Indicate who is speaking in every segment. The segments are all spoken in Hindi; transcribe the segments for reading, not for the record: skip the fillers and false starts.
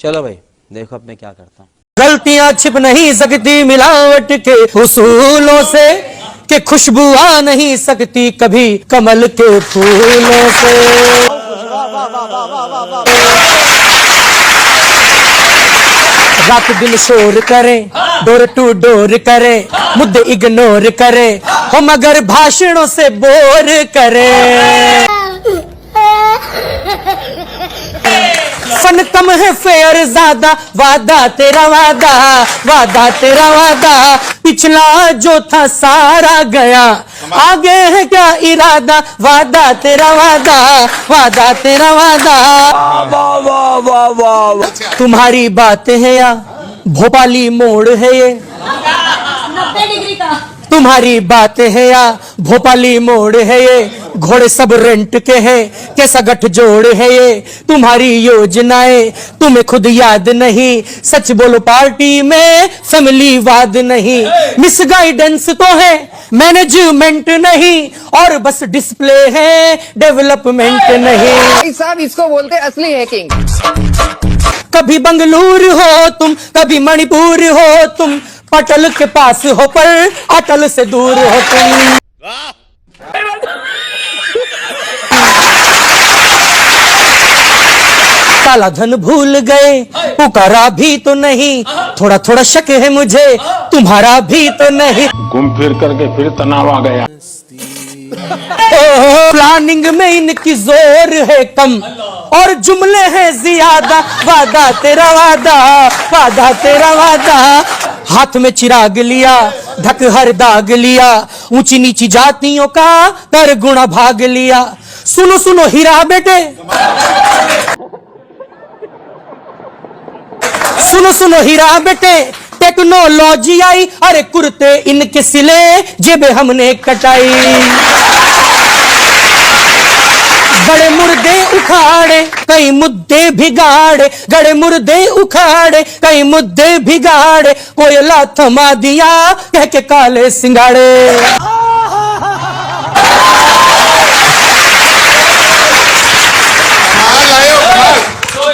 Speaker 1: चलो भाई देखो अब मैं क्या करता हूँ।
Speaker 2: गलतियां छिप नहीं सकती मिलावट के उसूलों से, कि खुशबू आ नहीं सकती कभी कमल के फूलों से। रात दिन शोर करें, डोर टू डोर करें, मुद्दे इग्नोर करें, हो मगर भाषणों से बोर करें। फन कम है फेयर ज्यादा, वादा तेरा वादा, वादा तेरा वादा, पिछला जो था सारा गया, आगे है क्या इरादा, वादा तेरा वादा, वादा तेरा वादा। वाह वाह वाह वाह, तुम्हारी बातें है या भोपाली मोड़ है ये,
Speaker 3: 90 डिग्री का
Speaker 2: तुम्हारी बातें है या भोपाली मोड़ है ये, घोड़े सब रेंट के हैं, कैसा गठजोड़ है ये, तुम्हारी योजनाएं तुम्हें खुद याद नहीं, सच बोलो पार्टी में फैमिली वाद नहीं, मिसगाइडेंस तो है मैनेजमेंट नहीं, और बस डिस्प्ले है डेवलपमेंट नहीं।
Speaker 4: साहब इसको बोलते असली हैकिंग।
Speaker 2: कभी बंगलुरु हो तुम, कभी मणिपुर हो तुम, पटल के पास हो पर अटल से दूर हो तुम। काला धन भूल गए, पुकारा भी तो नहीं, थोड़ा थोड़ा शक है मुझे तुम्हारा भी तो नहीं।
Speaker 5: घूम फिर करके फिर तनाव आ गया।
Speaker 2: प्लानिंग में इनकी जोर है कम और जुमले हैं ज्यादा, वादा तेरा वादा, वादा तेरा वादा। हाथ में चिराग लिया, ढक हर दाग लिया, ऊंची नीची जातियों का कर गुणा भाग लिया। सुनो सुनो हीरा बेटे, सुनो सुनो हीरा बेटे, टेक्नोलॉजी आई, अरे कुर्ते इनके सिले, जेबे हमने कटाई। बड़े मुर्दे उखाड़े कई मुद्दे भिगाड़े, गड़े मुर्दे उखाड़े कई मुद्दे भिगाड़े, कोयला थमा दिया कह के काले सिंगाड़े।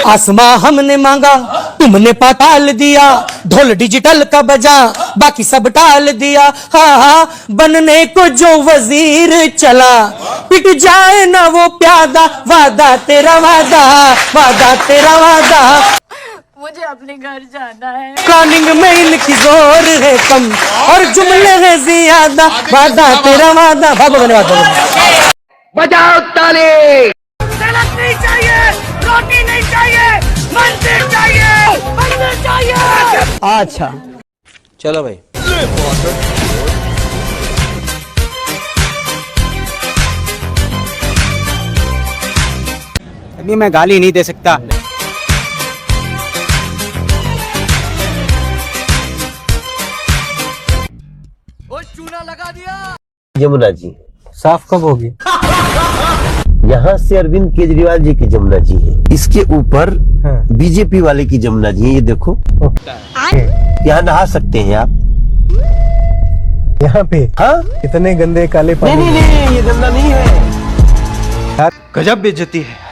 Speaker 2: आसमां हमने मांगा तुमने पाताल दिया, ढोल डिजिटल का बजा बाकी सब टाल दिया। हाँ हाँ बनने को जो वजीर चला, पिट जाए ना वो प्यादा, वादा तेरा वादा, वादा तेरा वादा।
Speaker 3: मुझे अपने घर जाना है।
Speaker 2: प्लानिंग में इनकी जोर है कम और जुमले हैं ज्यादा, वादा तेरा वादा। भागो धन्यवाद।
Speaker 4: बजाओ ताली।
Speaker 3: सड़क नहीं चाहिए, रोटी नहीं चाहिए, मंदिर चाहिए, मंदिर चाहिए।
Speaker 2: अच्छा
Speaker 1: चलो भाई।
Speaker 6: अभी मैं गाली नहीं दे सकता।
Speaker 2: चूना लगा दिया।
Speaker 7: यमुना जी
Speaker 2: साफ कब होगी?
Speaker 7: यहाँ से अरविंद केजरीवाल जी की जमुना जी है, इसके ऊपर बीजेपी वाले की जमुना जी है। ये देखो यहाँ नहा सकते हैं आप।
Speaker 2: यहाँ पे
Speaker 7: हाँ
Speaker 2: इतने गंदे काले पानी।
Speaker 7: नहीं नहीं नहीं, ये गंदा नहीं है।
Speaker 6: गजब बेइज्जती है।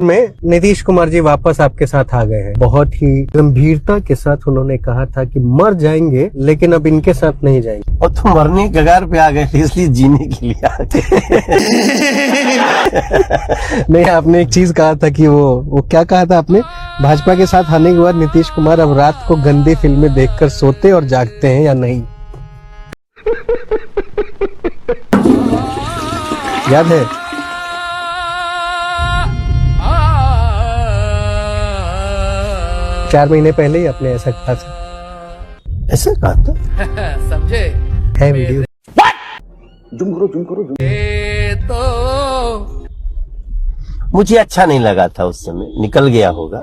Speaker 2: में नीतीश कुमार जी वापस आपके साथ आ गए हैं। बहुत ही गंभीरता के साथ उन्होंने कहा था कि मर जाएंगे लेकिन अब इनके साथ नहीं जाएंगे।
Speaker 7: और तुम मरने के कगार पे आ गए थे इसलिए जीने के लिए आते।
Speaker 2: नहीं, आपने एक चीज कहा था कि वो क्या कहा था आपने? भाजपा के साथ आने के बाद नीतीश कुमार अब रात को गंदी फिल्में देखकर सोते और जागते हैं या नहीं? याद है? 4 महीने पहले ही आपने ऐसा कहा था।
Speaker 7: ऐसा कहा था?
Speaker 4: समझे?
Speaker 2: है वीडियो।
Speaker 7: जुम करो। मुझे अच्छा नहीं लगा था उस समय, निकल गया होगा।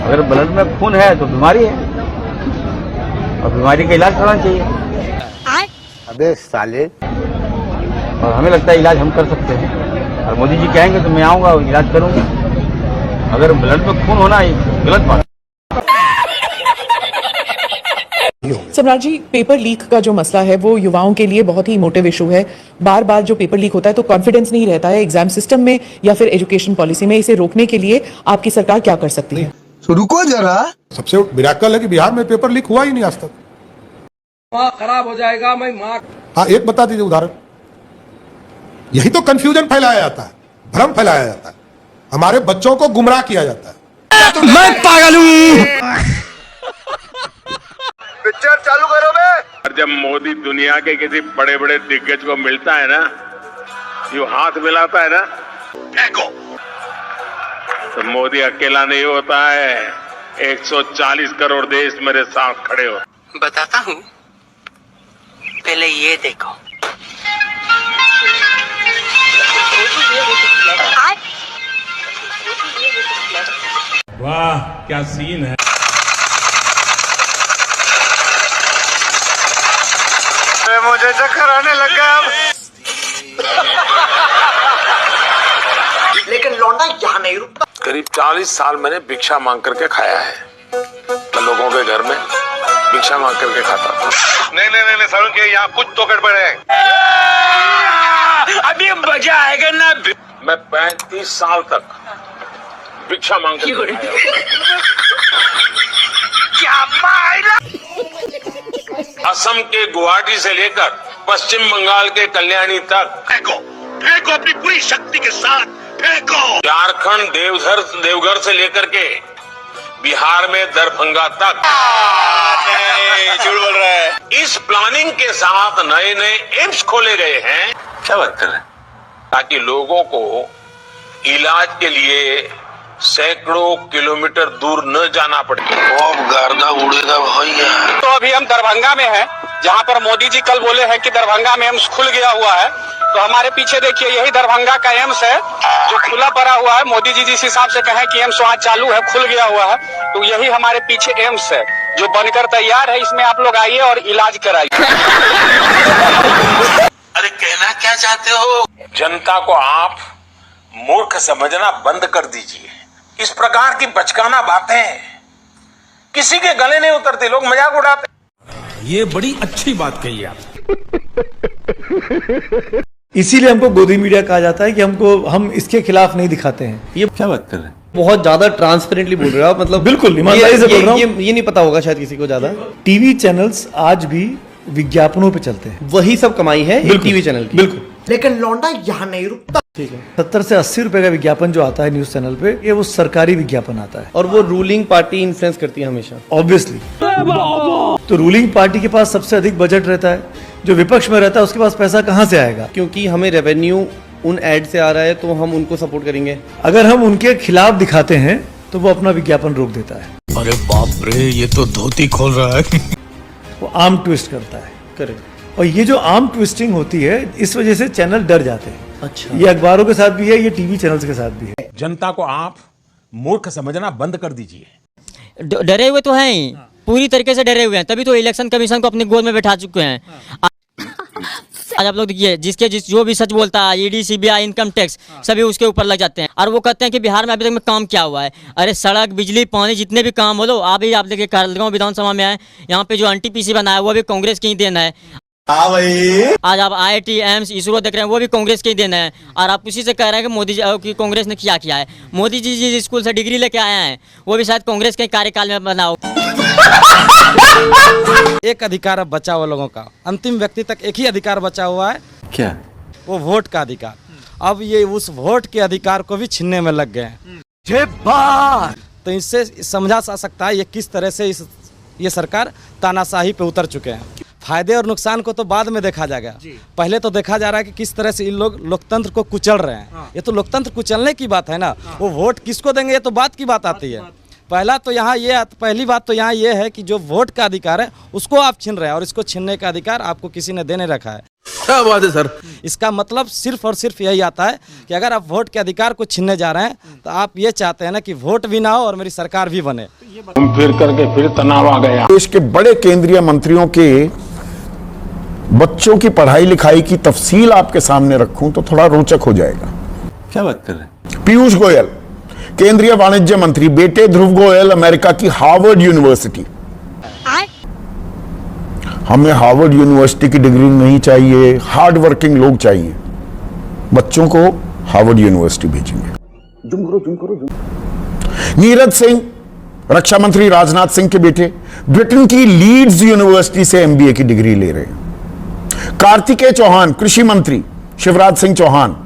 Speaker 6: अगर ब्लड में खून है तो बीमारी है, और बीमारी का इलाज करना चाहिए।
Speaker 7: अबे साले।
Speaker 6: और हमें लगता है इलाज हम कर सकते हैं, और मोदी जी कहेंगे तो मैं आऊंगा इलाज करूंगा। अगर ब्लड में खून होना गलत बात।
Speaker 8: सम्राट जी, पेपर लीक का जो मसला है वो युवाओं के लिए बहुत ही मोटिव इशू है। बार बार जो पेपर लीक होता है तो कॉन्फिडेंस नहीं रहता है एग्जाम सिस्टम में या फिर एजुकेशन पॉलिसी में। इसे रोकने के लिए आपकी सरकार क्या कर सकती है?
Speaker 9: तो रुको जरा,
Speaker 5: सबसे मिराकल है कि बिहार में पेपर लीक हुआ ही नहीं आज तक।
Speaker 3: खराब हो जाएगा मैं माँ।
Speaker 5: हाँ, एक बता दीजिए उदाहरण। यही तो कंफ्यूजन फैलाया जाता है, भ्रम फैलाया जाता है, हमारे बच्चों को गुमराह किया जाता है।
Speaker 2: मैं पागल हूँ।
Speaker 9: पिक्चर चालू करो बे।
Speaker 10: जब मोदी दुनिया के किसी बड़े बड़े दिग्गज को मिलता है ना, यूं हाथ मिलाता है ना, फेंको, तो मोदी अकेला नहीं होता है, 140 करोड़ देश मेरे साथ खड़े हो।
Speaker 2: बताता हूँ, पहले ये देखो।
Speaker 10: वाह क्या सीन है।
Speaker 9: मुझे चक्कर आने लगा अब। लेकिन लौंडा यहाँ नहीं रुकता।
Speaker 10: करीब 40 साल मैंने भिक्षा मांग करके खाया है। मैं लोगों के घर में भिक्षा मांग करके खाता था। नहीं सर के यहाँ कुछ तो गड़बड़ है। अभी मजा आएगा ना। मैं 35 साल तक भिक्षा मांग करके असम के गुवाहाटी से लेकर पश्चिम बंगाल के कल्याणी तक फेंको अपनी पूरी शक्ति के साथ फेंको। झारखंड देवघर से लेकर के बिहार में दरभंगा तक झूठ बोल रहा है। इस प्लानिंग के साथ नए नए एम्स खोले गए हैं। क्या बात कर रहे हैं? ताकि लोगों को इलाज के लिए सैकड़ों किलोमीटर दूर न जाना पड़े। गर्दा उड़ेगा भैया।
Speaker 6: तो अभी हम दरभंगा में हैं, जहां पर मोदी जी कल बोले हैं कि दरभंगा में एम्स खुल गया हुआ है। तो हमारे पीछे देखिए, यही दरभंगा का एम्स है जो खुला पड़ा हुआ है। मोदी जी जिस हिसाब से कहें कि एम्स वहाँ चालू है, खुल गया हुआ है, तो यही हमारे पीछे एम्स है जो बनकर तैयार है। इसमें आप लोग आइए और इलाज कराइए।
Speaker 10: अरे कहना क्या चाहते हो? जनता को आप मूर्ख समझना बंद कर दीजिए। इस प्रकार की बचकाना बातें किसी के गले नहीं उतरती, लोग मजाक उड़ाते।
Speaker 11: ये बड़ी अच्छी बात कही आप।
Speaker 12: इसीलिए हमको गोदी मीडिया कहा जाता है कि हम इसके खिलाफ नहीं दिखाते हैं।
Speaker 7: ये क्या बात कर रहे हैं?
Speaker 2: बहुत ज्यादा ट्रांसपेरेंटली बोल रहे हो आप, मतलब
Speaker 12: बिल्कुल ईमानदारी से बोल रहा हूँ।
Speaker 2: ये नहीं पता होगा शायद किसी को ज्यादा।
Speaker 12: टीवी चैनल्स आज भी विज्ञापनों पे चलते हैं,
Speaker 2: वही सब कमाई है टीवी चैनल की।
Speaker 12: बिल्कुल।
Speaker 9: लेकिन लौंडा यहाँ नहीं रुकता।
Speaker 12: ठीक है, 70 से 80 रुपए का विज्ञापन जो आता है न्यूज चैनल पे, ये वो सरकारी विज्ञापन आता है
Speaker 2: और वो रूलिंग पार्टी इन्फ्लुएंस करती है हमेशा,
Speaker 12: ऑब्वियसली। तो रूलिंग पार्टी के पास सबसे अधिक बजट रहता है, जो विपक्ष में रहता है उसके पास पैसा कहाँ से आएगा?
Speaker 2: क्योंकि हमें रेवेन्यू उन एड से आ रहा है, तो हम उनको सपोर्ट करेंगे।
Speaker 12: अगर हम उनके खिलाफ दिखाते हैं तो वो अपना विज्ञापन रोक देता है।
Speaker 11: अरे बाप रे, ये तो धोती खोल रहा है।
Speaker 12: वो आर्म ट्विस्ट करता है।
Speaker 2: करेक्ट।
Speaker 12: और ये जो आर्म ट्विस्टिंग होती है, इस वजह से चैनल डर जाते हैं।
Speaker 2: अच्छा,
Speaker 12: ये अखबारों के साथ भी है, ये टीवी चैनल्स के साथ भी है।
Speaker 11: जनता को आप मूर्ख समझना बंद कर दीजिए।
Speaker 13: डरे हुए तो हैं ही, पूरी तरीके से डरे हुए हैं, तभी तो इलेक्शन कमीशन को अपनी गोद में बैठा चुके हैं। आज आप लोग देखिए, जो भी सच बोलता है, ईडी, सीबीआई, इनकम टैक्स, सभी उसके ऊपर लग जाते हैं। और वो कहते हैं कि बिहार में अभी तक में काम क्या हुआ है। अरे सड़क, बिजली, पानी, जितने भी काम बोलो, आप देखिए कहलगांव विधानसभा में आए, यहाँ पे जो एनटीपीसी बना है वो भी कांग्रेस की ही देन है। आज आप IIT, एम्स, इसरो देख रहे हैं, वो भी कांग्रेस के ही देना है। और आप उसी से कह रहे हैं कि मोदी जी की कांग्रेस ने क्या किया है। मोदी जी जिस स्कूल से डिग्री लेके आए हैं वो भी शायद कांग्रेस के कार्यकाल में बना हो।
Speaker 11: एक अधिकार अब बचा हुआ लोगों का, अंतिम व्यक्ति तक एक ही अधिकार बचा हुआ है।
Speaker 7: क्या?
Speaker 11: वो वोट का अधिकार। अब ये उस वोट के अधिकार को भी छीनने में लग गए हैं। तो इससे समझा जा सकता है ये किस तरह से ये सरकार तानाशाही पे उतर चुके हैं। फायदे और नुकसान को तो बाद में देखा जाएगा, पहले तो देखा जा रहा है कि किस तरह से इन लोग लोकतंत्र को कुचल रहे हैं। ये तो लोकतंत्र कुचलने की बात है ना। वो वोट किसको देंगे ये तो बात की बात आती है। पहली बात तो यहाँ ये है कि जो वोट का अधिकार है उसको आप छीन रहे हैं, और इसको छीनने का अधिकार आपको किसी ने देने रखा है।
Speaker 7: क्या बात है सर?
Speaker 11: इसका मतलब सिर्फ और सिर्फ यही आता है कि अगर आप वोट के अधिकार को छीनने जा रहे हैं तो आप ये चाहते हैं ना कि वोट भी ना हो और मेरी सरकार भी बने।
Speaker 5: घूम फिर करके फिर तनाव आ गया।
Speaker 14: देश के बड़े केंद्रीय मंत्रियों के बच्चों की पढ़ाई लिखाई की तफसील आपके सामने रखूं तो थोड़ा रोचक हो जाएगा।
Speaker 7: क्या बात कर रहे हैं?
Speaker 14: पीयूष गोयल, केंद्रीय वाणिज्य मंत्री, बेटे ध्रुव गोयल अमेरिका की हार्वर्ड यूनिवर्सिटी, हमें हार्वर्ड यूनिवर्सिटी की डिग्री नहीं चाहिए, हार्ड वर्किंग लोग चाहिए। बच्चों को हार्वर्ड यूनिवर्सिटी भेजेंगे। नीरज सिंह, रक्षा मंत्री राजनाथ सिंह के बेटे, ब्रिटेन की लीड्स यूनिवर्सिटी से एमबीए की डिग्री ले रहे हैं। कार्तिकेय चौहान, कृषि मंत्री शिवराज सिंह चौहान,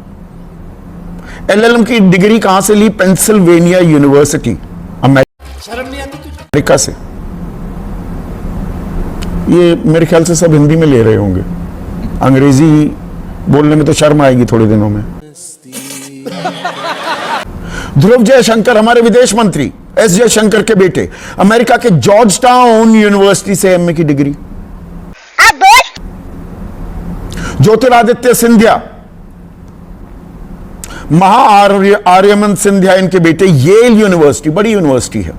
Speaker 14: एलएलएम की डिग्री कहां से ली? पेंसिल्वेनिया यूनिवर्सिटी, अमेरिका से। ये मेरे ख्याल से सब हिंदी में ले रहे होंगे, अंग्रेजी बोलने में तो शर्म आएगी थोड़े दिनों में। ध्रुव जयशंकर, हमारे विदेश मंत्री एस जयशंकर के बेटे, अमेरिका के जॉर्ज टाउन यूनिवर्सिटी से एमए की डिग्री। ज्योतिरादित्य सिंधिया, आर्यमन सिंधिया इनके बेटे, येल यूनिवर्सिटी, बड़ी यूनिवर्सिटी है।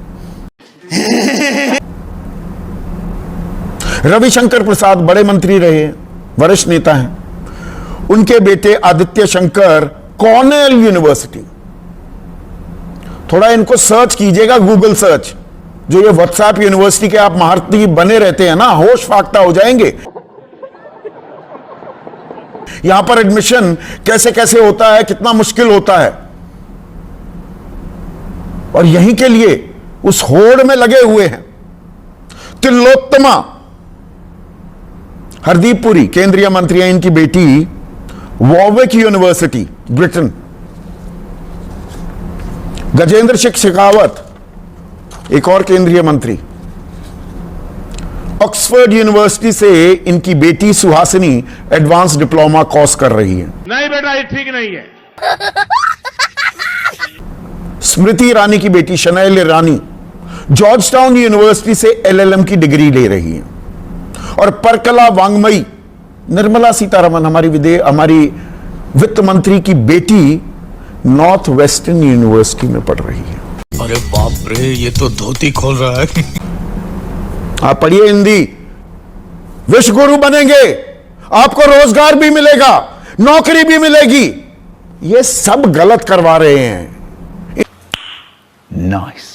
Speaker 14: रविशंकर प्रसाद, बड़े मंत्री रहे, वरिष्ठ नेता हैं, उनके बेटे आदित्य शंकर, कॉर्नेल यूनिवर्सिटी। थोड़ा इनको सर्च कीजिएगा, गूगल सर्च। जो ये व्हाट्सएप यूनिवर्सिटी के आप महारथी बने रहते हैं ना, होश फाख्ता हो जाएंगे। यहां पर एडमिशन कैसे कैसे होता है, कितना मुश्किल होता है, और यहीं के लिए उस होड़ में लगे हुए हैं। तिलोत्तमा, हरदीप पुरी, केंद्रीय मंत्री हैं, इनकी बेटी, वॉर्विक यूनिवर्सिटी, ब्रिटेन। गजेंद्र सिंह शेखावत, एक और केंद्रीय मंत्री, ऑक्सफोर्ड यूनिवर्सिटी से इनकी बेटी सुहासिनी एडवांस डिप्लोमा कोर्स कर रही है।
Speaker 10: नहीं बेटा, ये ठीक नहीं है।
Speaker 14: स्मृति ईरानी की बेटी शनैल ईरानी, जॉर्ज टाउन यूनिवर्सिटी से एलएलएम की डिग्री ले रही है। और परकला वांगमई, निर्मला सीतारमण, हमारी वित्त मंत्री की बेटी, नॉर्थ वेस्टर्न यूनिवर्सिटी में पढ़ रही है।
Speaker 12: अरे बाप रे, ये तो धोती खोल रहा है।
Speaker 14: आप पढ़िए हिंदी, विश्व गुरु बनेंगे, आपको रोजगार भी मिलेगा, नौकरी भी मिलेगी। ये सब गलत करवा रहे हैं।
Speaker 12: नाइस।